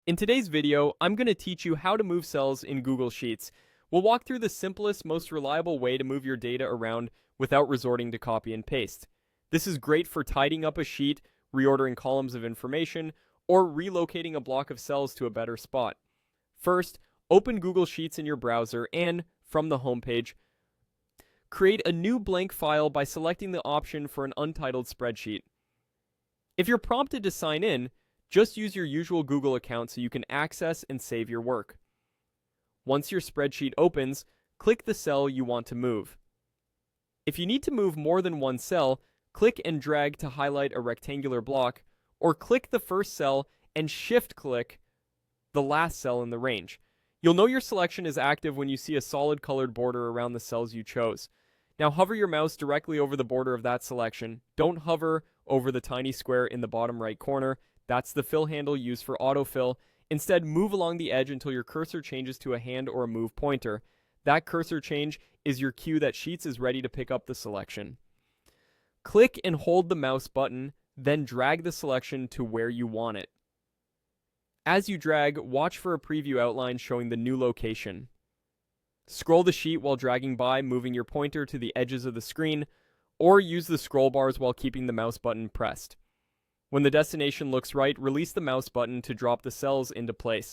In today's video, I'm going to teach you how to move cells in Google Sheets. We'll walk through the simplest, most reliable way to move your data around without resorting to copy and paste. This is great for tidying up a sheet, reordering columns of information, or relocating a block of cells to a better spot. First, open Google Sheets in your browser and, from the homepage, create a new blank file by selecting the option for an untitled spreadsheet. If you're prompted to sign in, just use your usual Google account so you can access and save your work. Once your spreadsheet opens, click the cell you want to move. If you need to move more than one cell, click and drag to highlight a rectangular block, or click the first cell and shift-click the last cell in the range. You'll know your selection is active when you see a solid colored border around the cells you chose. Now hover your mouse directly over the border of that selection. Don't hover over the tiny square in the bottom right corner. That's the fill handle used for autofill. Instead, move along the edge until your cursor changes to a hand or a move pointer. That cursor change is your cue that Sheets is ready to pick up the selection. Click and hold the mouse button, then drag the selection to where you want it. As you drag, watch for a preview outline showing the new location. Scroll the sheet while dragging by, moving your pointer to the edges of the screen, or use the scroll bars while keeping the mouse button pressed. When the destination looks right, release the mouse button to drop the cells into place.